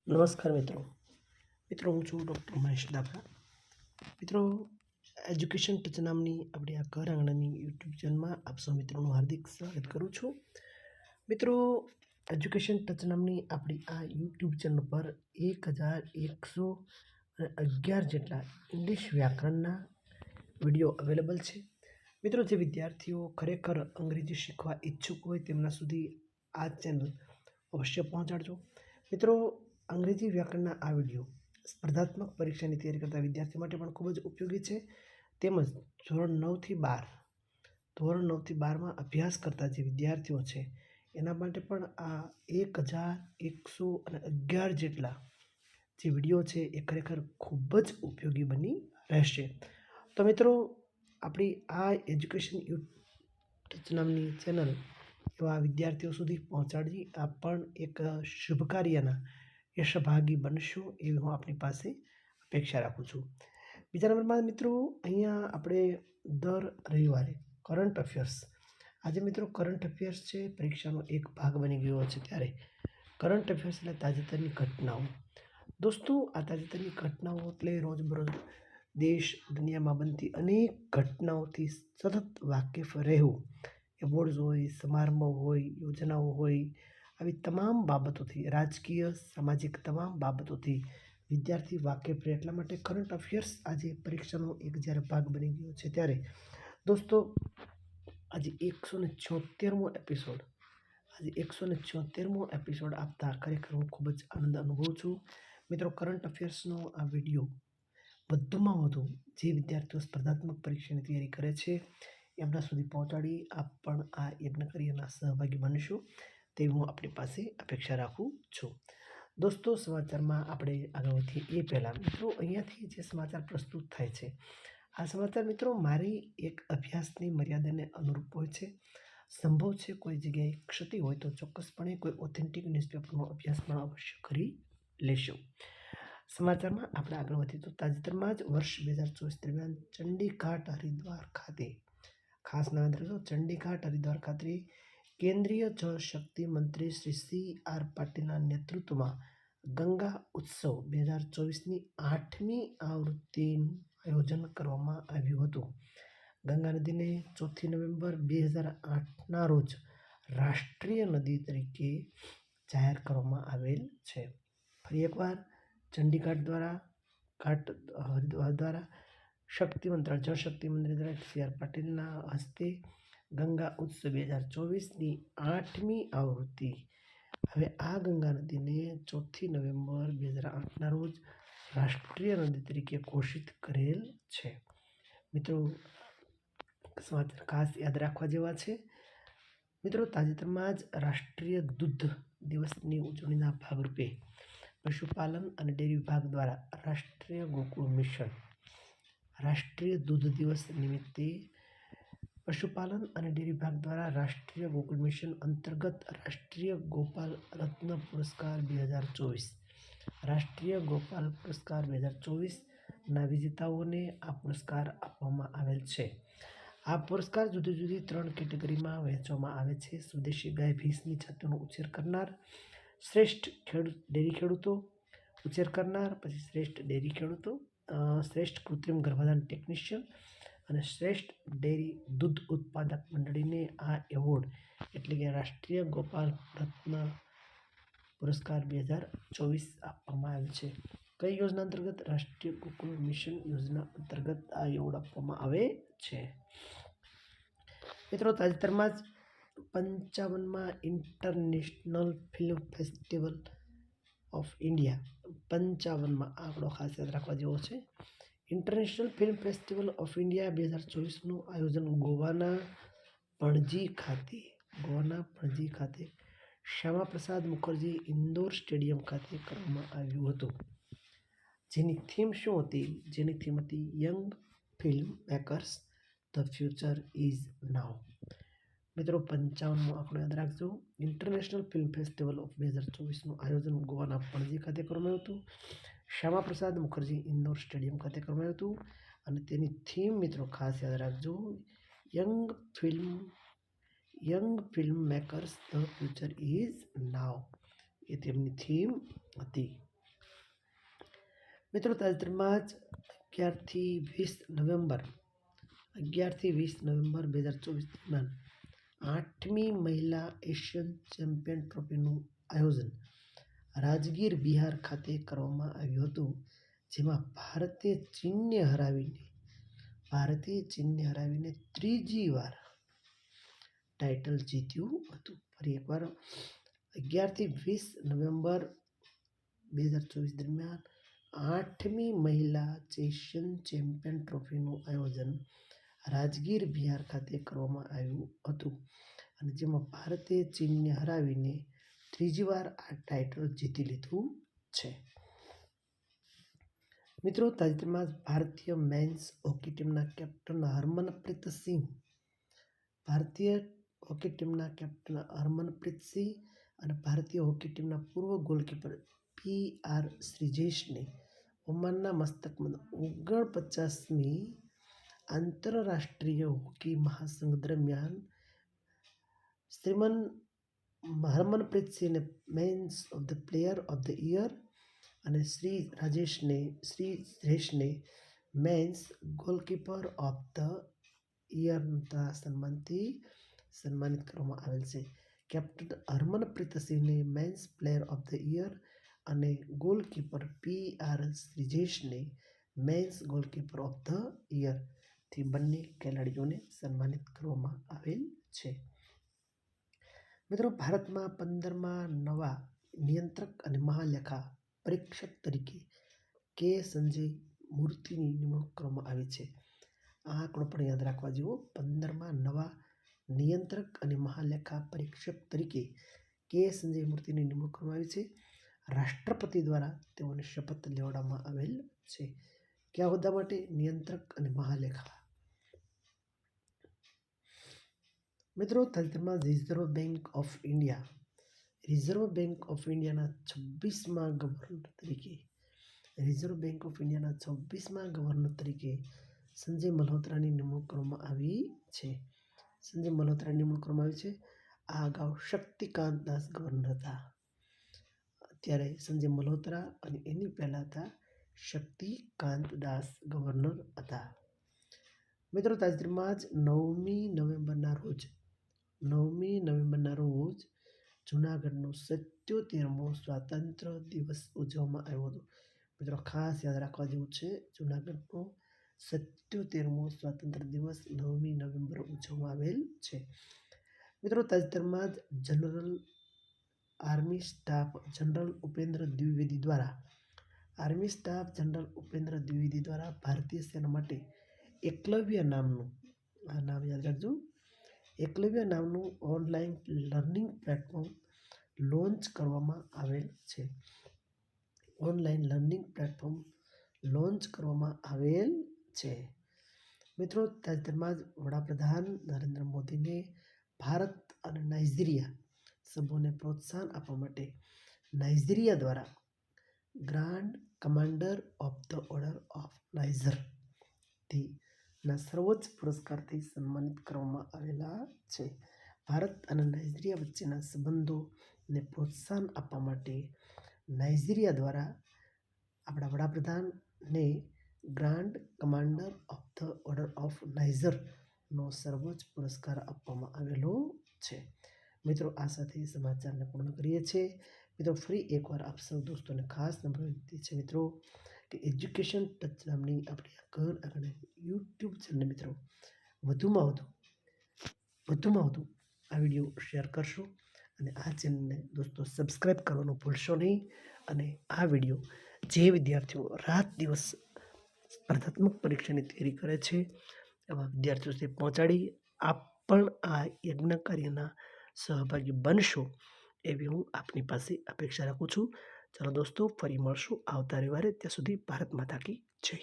નમસ્કાર મિત્રો. હું છું ડૉક્ટર મહેશ દાભા. મિત્રો, એજ્યુકેશન ટચ નામની આપણી આ ઘર આંગણાની યુટ્યુબ ચેનલમાં આપ સૌ મિત્રોનું હાર્દિક સ્વાગત કરું છું. મિત્રો, એજ્યુકેશન ટચ નામની આપણી આ યુટ્યુબ ચેનલ પર 1111 જેટલા ઇંગ્લિશ વ્યાકરણના વિડીયો અવેલેબલ છે. મિત્રો, જે વિદ્યાર્થીઓ ખરેખર અંગ્રેજી શીખવા ઈચ્છુક હોય તેમના સુધી આ ચેનલ અવશ્ય પહોંચાડજો. મિત્રો, અંગ્રેજી વ્યાકરણના આ વિડીયો સ્પર્ધાત્મક પરીક્ષાની તૈયારી કરતા વિદ્યાર્થીઓ માટે પણ ખૂબ જ ઉપયોગી છે. તેમજ ધોરણ 9 થી 12માં અભ્યાસ કરતા જે વિદ્યાર્થીઓ છે એના માટે પણ આ 1111 જેટલા જે વિડીયો છે એ ખરેખર ખૂબ જ ઉપયોગી બની રહેશે. તો મિત્રો, આપણી આ એજ્યુકેશન ટચ નામની ચેનલ એવા વિદ્યાર્થીઓ સુધી પહોંચાડી આપ પણ એક શુભ કાર્યના યશભાગી બનશો એવી હું આપણી પાસે અપેક્ષા રાખું છું. બીજા નંબરમાં મિત્રો, અહીંયા આપણે દર રવિવારે કરંટ અફેર્સ, આજે મિત્રો કરંટ અફેર્સ છે પરીક્ષાનો એક ભાગ બની ગયો છે. ત્યારે કરંટ અફેર્સ એટલે તાજેતરની ઘટનાઓ. દોસ્તો, આ તાજેતરની ઘટનાઓ એટલે રોજબરોજ દેશ દુનિયામાં બનતી અનેક ઘટનાઓથી સતત વાકેફ રહેવું. એવોર્ડ્સ હોય, સમારંભો હોય, યોજનાઓ હોય, આવી તમામ બાબતોથી, રાજકીય સામાજિક તમામ બાબતોથી વિદ્યાર્થી વાકેફ રહે એટલા માટે કરંટ અફેર્સ આજે પરીક્ષાનો એક જ્યારે ભાગ બની ગયો છે. ત્યારે દોસ્તો, આજે 176મો એપિસોડ આપતા ખરેખર હું ખૂબ જ આનંદ અનુભવું છું. મિત્રો, કરંટ અફેર્સનો આ વિડીયો વધુમાં વધુ જે વિદ્યાર્થીઓ સ્પર્ધાત્મક પરીક્ષાની તૈયારી કરે છે એમના સુધી પહોંચાડી આપ પણ આ યજ્ઞકાર્યના સહભાગી બનશો તેવી હું આપણી પાસે અપેક્ષા રાખું છું. દોસ્તો, સમાચારમાં આપણે આગળ વધીએ એ પહેલાં મિત્રો, અહીંયાથી જે સમાચાર પ્રસ્તુત થાય છે આ સમાચાર મિત્રો મારી એક અભ્યાસની મર્યાદાને અનુરૂપ હોય છે. સંભવ છે કોઈ જગ્યાએ ક્ષતિ હોય તો ચોક્કસપણે કોઈ ઓથેન્ટિક ન્યૂઝપેપરનો અભ્યાસ પણ અવશ્ય કરી લેશો. સમાચારમાં આપણે આગળ વધીએ તો તાજેતરમાં જ વર્ષ 2024 દરમિયાન ચંડીઘાટ હરિદ્વાર ખાતે, ખાસ નામ રાખજો, ચંડીઘાટ હરિદ્વાર ખાતે કેન્દ્રીય જળ શક્તિ મંત્રી શ્રી CR પાટીલના નેતૃત્વમાં ગંગા ઉત્સવ 2024ની 8મી આવૃત્તિનું આયોજન કરવામાં આવ્યું હતું. ગંગા નદીને 4 નવેમ્બર 2008ના રોજ રાષ્ટ્રીય નદી તરીકે જાહેર કરવામાં આવેલ છે. ફરી એકવાર ચંડીઘાટ હરિદ્વાર દ્વારા જળ શક્તિ મંત્રી દ્વારા CR પાટીલના હસ્તે ગંગા ઉત્સવ 2024ની 8મી આવૃત્તિ. હવે આ ગંગા નદીને 4 નવેમ્બર 2008ના રોજ રાષ્ટ્રીય નદી તરીકે ઘોષિત કરેલ છે. મિત્રો, સમાચાર ખાસ યાદ રાખવા જેવા છે. મિત્રો, તાજેતરમાં જ રાષ્ટ્રીય દૂધ દિવસની ઉજવણીના ભાગરૂપે પશુપાલન અને ડેરી વિભાગ દ્વારા રાષ્ટ્રીય દૂધ દિવસ નિમિત્તે પશુપાલન અને ડેરી વિભાગ દ્વારા રાષ્ટ્રીય ગોકુળ મિશન અંતર્ગત રાષ્ટ્રીય ગોપાલ રત્ન પુરસ્કાર 2024ના વિજેતાઓને આ પુરસ્કાર આપવામાં આવેલ છે. આ પુરસ્કાર જુદી જુદી 3 કેટેગરીમાં વહેંચવામાં આવે છે. સ્વદેશી ગાય ભેંસની જાતોનો ઉછેર કરનાર, શ્રેષ્ઠ ડેરી ખેડૂતો ઉછેર કરનાર, પછી શ્રેષ્ઠ ડેરી ખેડૂતો, શ્રેષ્ઠ કૃત્રિમ ગર્ભાધાન ટેકનિશિયન અને શ્રેષ્ઠ ડેરી દૂધ ઉત્પાદક મંડળીને આ એવોર્ડ એટલે કે રાષ્ટ્રીય ગોપાલ રત્ન પુરસ્કાર 2024 આપવામાં આવેલ છે. કઈ યોજના અંતર્ગત? રાષ્ટ્રીય ગોકુળ મિશન યોજના અંતર્ગત આ એવોર્ડ આપવામાં આવે છે. મિત્રો, તાજેતરમાં જ 55માં international film festival of India, 55માં આંકડો ખાસ યાદ રાખવા જેવો છે. International film festival of India 2024નું આયોજન ગોવાના પણજી ખાતે શ્યામા પ્રસાદ મુખર્જી ઇન્ડોર સ્ટેડિયમ ખાતે કરવામાં આવ્યું હતું. જેની થીમ શું હતી? જેની થીમ હતી young film makers the future is નાઉ. મિત્રો, 55મો આંકડો યાદ રાખજો. ઇન્ટરનેશનલ ફિલ્મ ફેસ્ટિવલ ઓફ 2024નું આયોજન ગોવાના પણજી ખાતે કરવામાં આવ્યું હતું. શ્યામા પ્રસાદ મુખર્જી ઇન્ડોર સ્ટેડિયમ ખાતે કરવામાં આવ્યું હતું અને તેની થીમ મિત્રો ખાસ યાદ રાખજો, young film makers the future is now એ તેમની થીમ હતી. મિત્રો તાજેતરમાં જ 11થી 20 નવેમ્બર 2024 દરમિયાન 8મી મહિલા એશિયન ચેમ્પિયન ટ્રોફીનું આયોજન રાજગીર બિહાર ખાતે કરવામાં આવ્યું હતું, જેમાં ભારતે ચીનને હરાવીને ત્રીજી વાર ટાઇટલ જીત્યું હતું. ફરી એકવાર 11થી 20 નવેમ્બર 2024 દરમિયાન 8મી મહિલા એશિયન ચેમ્પિયન ટ્રોફીનું આયોજન રાજગીર બિહાર ખાતે કરવામાં આવ્યું હતું, અને જેમાં ભારતે ચીનને હરાવીને ત્રીજી વાર આ ટાઇટલ જીતી લીધું છે. મિત્રો તાજેતરમાં જ ભારતીય મેન્સ હોકી ટીમના કેપ્ટન હરમનપ્રીત સિંહ અને ભારતીય હોકી ટીમના પૂર્વ ગોલકીપર PR શ્રીજેશને ઓમાનના મસ્કતમાં 49મી આંતરરાષ્ટ્રીય હોકી મહાસંઘ દરમિયાન શ્રીમન હરમનપ્રીત સિંહને men's player of the year અને શ્રી રાજેશને મેન્સ ગોલકીપર ઓફ ધ યરના સન્માનથી સન્માનિત કરવામાં આવેલ છે. કેપ્ટન હરમનપ્રીત સિંહને men's player of the year અને ગોલકીપર PR શ્રીજેશને men's goalkeeper of the year થી બંને ખેલાડીઓને સન્માનિત કરવામાં આવેલ છે. મિત્રો ભારતમાં 15મા નવા નિયંત્રક અને મહાલેખા પરીક્ષક તરીકે કે. સંજય મૂર્તિની નિમણૂક કરવામાં આવી છે. આ આંકડો પણ યાદ રાખવા જેવો. 15મા નવા નિયંત્રક અને મહાલેખા પરીક્ષક તરીકે કે. સંજય મૂર્તિની નિમણૂક કરવામાં આવી છે. રાષ્ટ્રપતિ દ્વારા તેઓને શપથ લેવડાવવામાં આવેલ છે. કયા હોદ્દા માટે? નિયંત્રક અને મહાલેખા. મિત્રો તાજેતરમાં રિઝર્વ બેંક ઓફ ઇન્ડિયાના 26મા ગવર્નર તરીકે સંજય મલ્હોત્રાની નિમણૂક કરવામાં આવી છે. આ અગાઉ શક્તિકાંત દાસ ગવર્નર હતા. અત્યારે સંજય મલ્હોત્રા અને એની પહેલા હતા શક્તિકાંત દાસ ગવર્નર હતા. મિત્રો તાજેતરમાં જ 9મી નવેમ્બરના રોજ જૂનાગઢનો 77મો સ્વાતંત્ર્ય દિવસ ઉજવવામાં આવ્યો હતો. મિત્રો ખાસ યાદ રાખવા જેવું છે, જૂનાગઢનો 77મો સ્વાતંત્ર્ય દિવસ 9મી નવેમ્બર ઉજવવામાં આવેલ છે. મિત્રો તાજેતરમાં જ army staff general Upendra Dwivedi દ્વારા ભારતીય સેના માટે એકલવ્ય નામનું ઓનલાઈન લર્નિંગ પ્લેટફોર્મ લોન્ચ કરવામાં આવેલ છે. મિત્રો તાજેતરમાં જ વડાપ્રધાન નરેન્દ્ર મોદીને ભારત અને નાઇજીરિયા સંબંધોને પ્રોત્સાહન આપવા માટે નાઇજીરિયા દ્વારા grand commander of the order of Niger ના સર્વોચ્ચ પુરસ્કારથી સન્માનિત કરવામાં આવેલા છે. ભારત અને નાઇજીરિયા વચ્ચેના સંબંધોને પ્રોત્સાહન આપવા માટે નાઇજીરિયા દ્વારા આપણા વડાપ્રધાનને grand commander of the order of Niger નો સર્વોચ્ચ પુરસ્કાર આપવામાં આવેલો છે. મિત્રો આ સાથે સમાચારને પૂર્ણ કરીએ છીએ. મિત્રો ફરી એકવાર આપ સૌ દોસ્તોને ખાસ નમ્ર વિનંતી છે મિત્રો કે એજ્યુકેશન ટચ નામની આપણી ઘર આગળ યુટ્યુબ ચેનલ મિત્રો વધુમાં વધુ આ વિડીયો શેર કરશો અને આ ચેનલને દોસ્તો સબસ્ક્રાઈબ કરવાનું ભૂલશો નહીં. અને આ વિડીયો જે વિદ્યાર્થીઓ રાત દિવસ સ્પર્ધાત્મક પરીક્ષાની તૈયારી કરે છે એવા વિદ્યાર્થીઓ સુધી પહોંચાડી આપ પણ આ યજ્ઞ કાર્યના સહભાગી બનશો એવી હું આપની પાસે અપેક્ષા રાખું છું. ચાલો દોસ્તો ફરી મળશું આવતા રવિવારે. ત્યાં સુધી ભારત માતા કી જય.